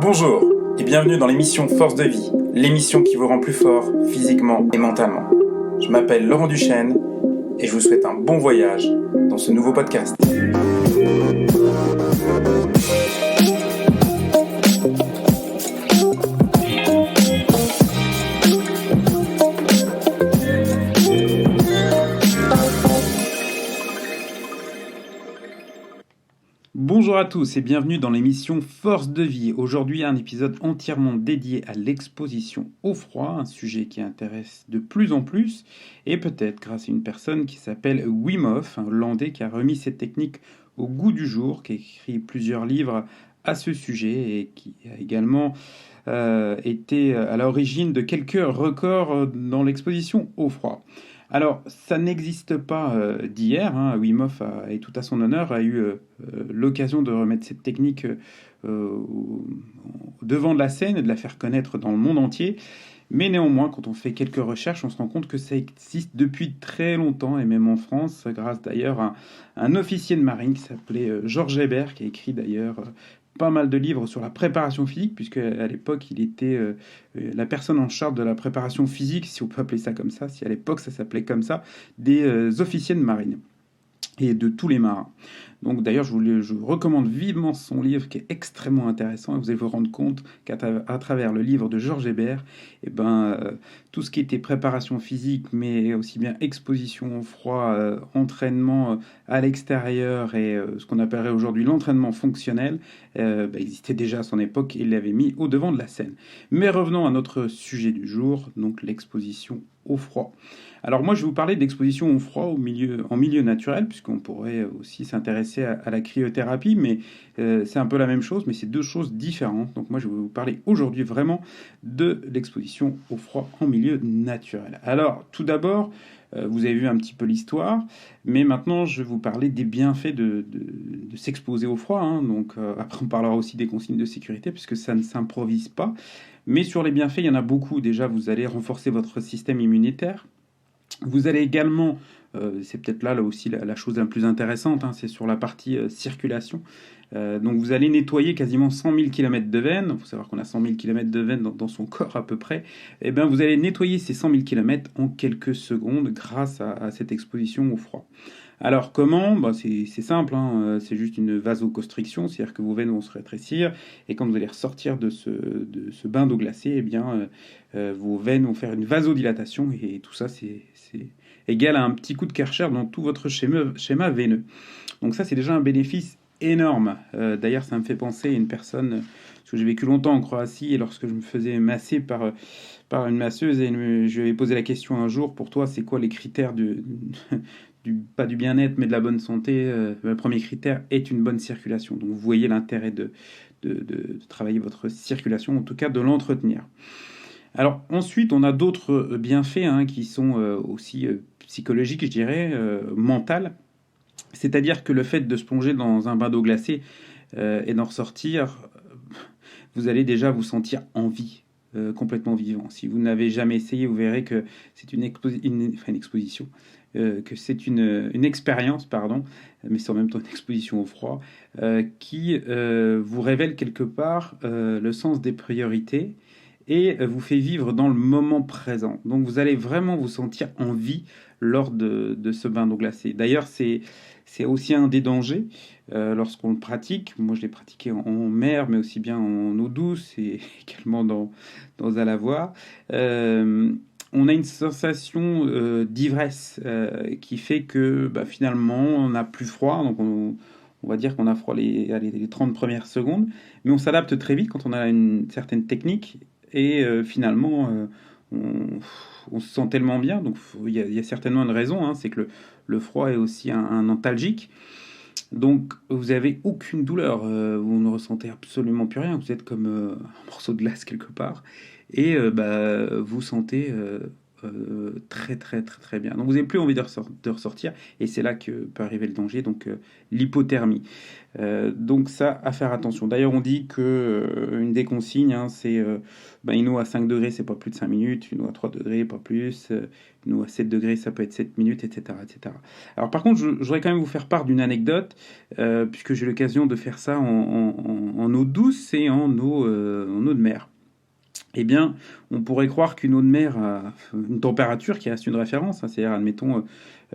Bonjour et bienvenue dans l'émission Force de vie, l'émission qui vous rend plus fort physiquement et mentalement. Je m'appelle Laurent Duchesne et je vous souhaite un bon voyage dans ce nouveau podcast. Bonjour à tous et bienvenue dans l'émission Force de vie. Aujourd'hui, un épisode entièrement dédié à l'exposition au froid, un sujet qui intéresse de plus en plus, et peut-être grâce à une personne qui s'appelle Wim Hof, un Hollandais qui a remis cette technique au goût du jour, qui a écrit plusieurs livres à ce sujet et qui a également été à l'origine de quelques records dans l'exposition au froid. Alors, ça n'existe pas d'hier. Wim Hof, et tout à son honneur, a eu l'occasion de remettre cette technique au devant de la scène et de la faire connaître dans le monde entier. Mais néanmoins, quand on fait quelques recherches, on se rend compte que ça existe depuis très longtemps, et même en France, grâce d'ailleurs à un officier de marine qui s'appelait Georges Hébert, qui a écrit d'ailleurs pas mal de livres sur la préparation physique, puisque à l'époque, il était la personne en charge de la préparation physique, si on peut appeler ça comme ça, si à l'époque ça s'appelait comme ça, des officiers de marine et de tous les marins. Donc d'ailleurs, je vous recommande vivement son livre qui est extrêmement intéressant, et vous allez vous rendre compte qu'à travers le livre de Georges Hébert, tout ce qui était préparation physique, mais aussi bien exposition au froid, entraînement à l'extérieur et ce qu'on appellerait aujourd'hui l'entraînement fonctionnel, existait déjà à son époque et il l'avait mis au devant de la scène. Mais revenons à notre sujet du jour, donc l'exposition au froid. Alors moi, je vais vous parler d'exposition au froid en milieu naturel, puisqu'on pourrait aussi s'intéresser à la cryothérapie, mais c'est un peu la même chose, mais c'est deux choses différentes. Donc moi, je vais vous parler aujourd'hui vraiment de l'exposition au froid en milieu naturel. Alors, tout d'abord, vous avez vu un petit peu l'histoire, mais maintenant, je vais vous parler des bienfaits de s'exposer au froid. Donc après, on parlera aussi des consignes de sécurité, puisque ça ne s'improvise pas. Mais sur les bienfaits, il y en a beaucoup. Déjà, vous allez renforcer votre système immunitaire. Vous allez également, c'est peut-être là aussi la chose la plus intéressante, c'est sur la partie circulation. Donc vous allez nettoyer quasiment 100 000 km de veines. Il faut savoir qu'on a 100 000 km de veines dans son corps à peu près. Et bien vous allez nettoyer ces 100 000 km en quelques secondes grâce à cette exposition au froid. Alors comment ? C'est simple, c'est juste une vasoconstriction, c'est-à-dire que vos veines vont se rétrécir et quand vous allez ressortir de ce bain d'eau glacée, vos veines vont faire une vasodilatation et tout ça c'est égal à un petit coup de Karcher dans tout votre schéma veineux. Donc ça c'est déjà un bénéfice énorme. D'ailleurs ça me fait penser à une personne, parce que j'ai vécu longtemps en Croatie et lorsque je me faisais masser par une masseuse et je lui avais posé la question un jour, pour toi c'est quoi les critères pas du bien-être, mais de la bonne santé, le premier critère est une bonne circulation. Donc vous voyez l'intérêt de travailler votre circulation, en tout cas de l'entretenir. Alors ensuite, on a d'autres bienfaits qui sont aussi psychologiques, je dirais, mentales. C'est-à-dire que le fait de se plonger dans un bain d'eau glacée et d'en ressortir, vous allez déjà vous sentir en vie. Complètement vivant. Si vous n'avez jamais essayé, vous verrez que c'est une exposition, que c'est une expérience, mais c'est en même temps une exposition au froid, qui vous révèle quelque part le sens des priorités et vous fait vivre dans le moment présent. Donc vous allez vraiment vous sentir en vie lors de ce bain d'eau glacée. D'ailleurs, c'est aussi un des dangers lorsqu'on le pratique. Moi, je l'ai pratiqué en mer, mais aussi bien en eau douce et également dans un lavoir. On a une sensation d'ivresse qui fait que finalement, on n'a plus froid. Donc, on va dire qu'on a froid les 30 premières secondes. Mais on s'adapte très vite quand on a une certaine technique. Et finalement, on se sent tellement bien. Donc, il y a certainement une raison. C'est que le froid est aussi un antalgique. Donc, vous n'avez aucune douleur, vous ne ressentez absolument plus rien, vous êtes comme un morceau de glace quelque part, et vous sentez très très très très bien. Donc vous n'avez plus envie de ressortir, et c'est là que peut arriver le danger, donc l'hypothermie. Donc ça, à faire attention. D'ailleurs, on dit que une des consignes, hein, c'est une eau à 5 degrés, c'est pas plus de 5 minutes, une eau à 3 degrés, pas plus, une eau à 7 degrés, ça peut être 7 minutes, etc. etc. Alors par contre, je voudrais quand même vous faire part d'une anecdote, puisque j'ai l'occasion de faire ça en eau douce et en eau de mer. Eh bien, on pourrait croire qu'une eau de mer a une température qui reste une référence, hein, c'est-à-dire, admettons,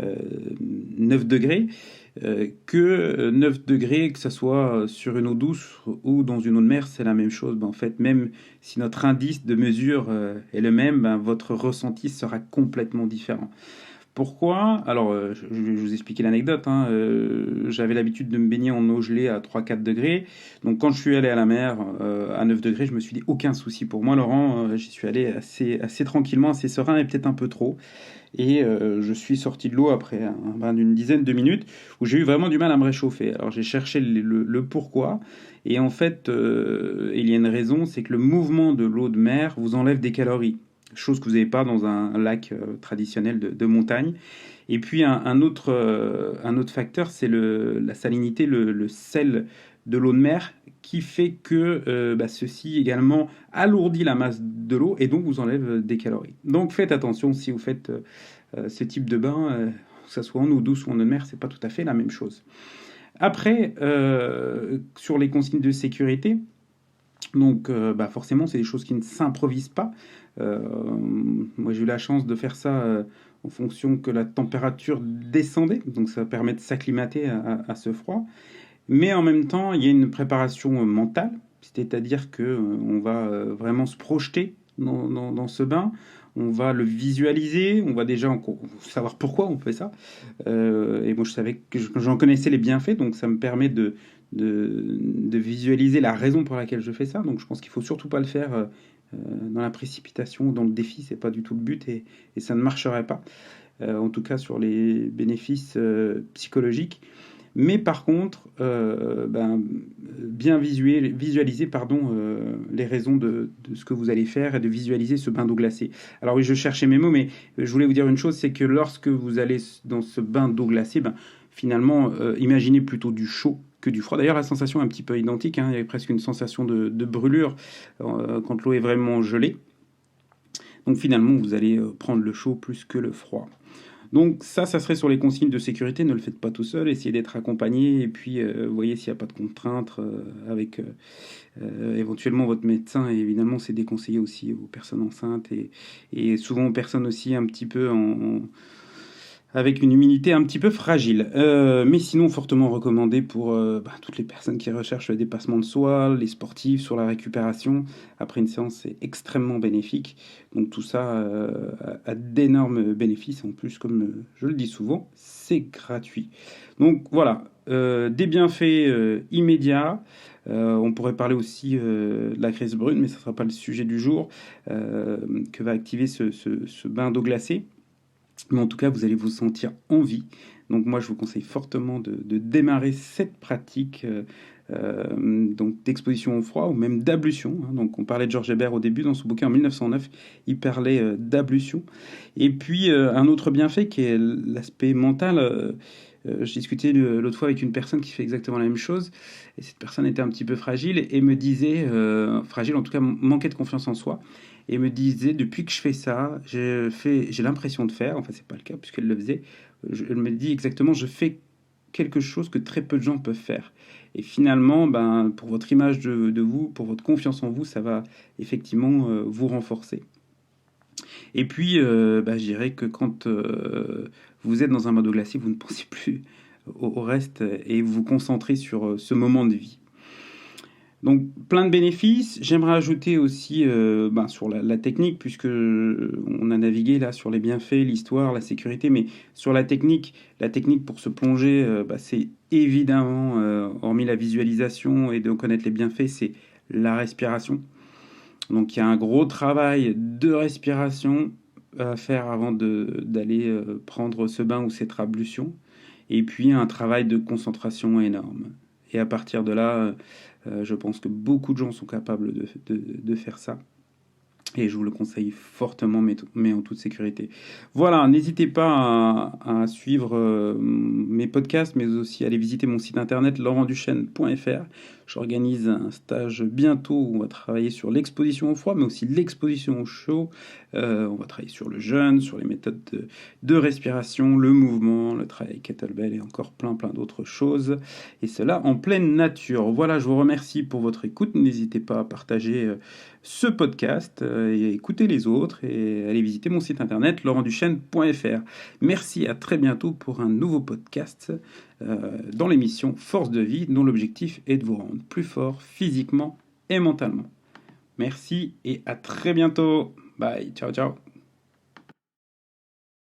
9 degrés, que 9 degrés, que ce soit sur une eau douce ou dans une eau de mer, c'est la même chose. Ben, en fait, même si notre indice de mesure est le même, ben, votre ressenti sera complètement différent. Pourquoi? Alors, je vais vous expliquer l'anecdote, hein. J'avais l'habitude de me baigner en eau gelée à 3-4 degrés. Donc, quand je suis allé à la mer à 9 degrés, je me suis dit aucun souci pour moi, Laurent. J'y suis allé assez tranquillement, assez serein et peut-être un peu trop. Et je suis sorti de l'eau après un bain d'une dizaine de minutes où j'ai eu vraiment du mal à me réchauffer. Alors, j'ai cherché le pourquoi. Et en fait, il y a une raison, c'est que le mouvement de l'eau de mer vous enlève des calories, chose que vous n'avez pas dans un lac traditionnel de montagne. Et puis un autre facteur, c'est la salinité, le sel de l'eau de mer, qui fait que ceci également alourdit la masse de l'eau et donc vous enlève des calories. Donc faites attention si vous faites ce type de bain, que ce soit en eau douce ou en eau de mer, c'est pas tout à fait la même chose. Après, sur les consignes de sécurité, donc forcément, c'est des choses qui ne s'improvisent pas. Euh, Moi, j'ai eu la chance de faire ça en fonction que la température descendait, donc ça permet de s'acclimater à ce froid. Mais en même temps, il y a une préparation mentale, c'est-à-dire que on va vraiment se projeter dans ce bain. On va le visualiser, on va déjà savoir pourquoi on fait ça. Et moi, je savais que j'en connaissais les bienfaits, donc ça me permet de visualiser la raison pour laquelle je fais ça. Donc je pense qu'il faut surtout pas le faire dans la précipitation, dans le défi, c'est pas du tout le but et ça ne marcherait pas. En tout cas sur les bénéfices psychologiques. Mais par contre, bien visualiser les raisons de ce que vous allez faire et de visualiser ce bain d'eau glacée. Alors oui, je cherchais mes mots, mais je voulais vous dire une chose, c'est que lorsque vous allez dans ce bain d'eau glacée, finalement, imaginez plutôt du chaud que du froid. D'ailleurs, la sensation est un petit peu identique, hein. Il y a presque une sensation de brûlure quand l'eau est vraiment gelée. Donc finalement, vous allez prendre le chaud plus que le froid. Donc ça serait sur les consignes de sécurité. Ne le faites pas tout seul, essayez d'être accompagné et puis voyez s'il n'y a pas de contraintes avec éventuellement votre médecin. Et évidemment, c'est déconseillé aussi aux personnes enceintes et souvent aux personnes aussi un petit peu avec une immunité un petit peu fragile. Mais sinon, fortement recommandé pour toutes les personnes qui recherchent le dépassement de soi, les sportifs, sur la récupération. Après une séance, c'est extrêmement bénéfique. Donc tout ça a d'énormes bénéfices. En plus, comme je le dis souvent, c'est gratuit. Donc voilà, des bienfaits immédiats. On pourrait parler aussi de la graisse brune, mais ce ne sera pas le sujet du jour, que va activer ce bain d'eau glacée. Mais en tout cas, vous allez vous sentir en vie. Donc moi, je vous conseille fortement de démarrer cette pratique donc d'exposition au froid ou même d'ablution, hein. Donc on parlait de Georges Hébert au début dans son bouquin en 1909, il parlait d'ablution. Et puis un autre bienfait qui est l'aspect mental. Je discutais l'autre fois avec une personne qui fait exactement la même chose, et cette personne était un petit peu fragile et me disait, fragile en tout cas, manquait de confiance en soi, et me disait depuis que je fais ça, j'ai l'impression de faire, enfin c'est pas le cas puisqu'elle le faisait, elle me dit exactement, je fais quelque chose que très peu de gens peuvent faire. Et finalement, pour votre image de vous, pour votre confiance en vous, ça va effectivement vous renforcer. Et puis, je dirais que quand vous êtes dans un bain glacé, vous ne pensez plus au reste et vous vous concentrez sur ce moment de vie. Donc, plein de bénéfices. J'aimerais ajouter aussi sur la technique, puisque on a navigué là sur les bienfaits, l'histoire, la sécurité, mais sur la technique pour se plonger, c'est évidemment, hormis la visualisation et de connaître les bienfaits, c'est la respiration. Donc il y a un gros travail de respiration à faire avant d'aller prendre ce bain ou cette ablution. Et puis un travail de concentration énorme. Et à partir de là, je pense que beaucoup de gens sont capables de faire ça. Et je vous le conseille fortement, mais en toute sécurité. Voilà, n'hésitez pas à suivre mes podcasts, mais aussi à aller visiter mon site internet laurentduchesne.fr. J'organise un stage bientôt où on va travailler sur l'exposition au froid, mais aussi l'exposition au chaud. On va travailler sur le jeûne, sur les méthodes de respiration, le mouvement, le travail kettlebell et encore plein d'autres choses. Et cela en pleine nature. Voilà, je vous remercie pour votre écoute. N'hésitez pas à partager ce podcast et écouter les autres et aller visiter mon site internet laurentduchesne.fr. Merci, à très bientôt pour un nouveau podcast dans l'émission Force de vie dont l'objectif est de vous rendre plus fort physiquement et mentalement. Merci et à très bientôt. Bye, ciao ciao.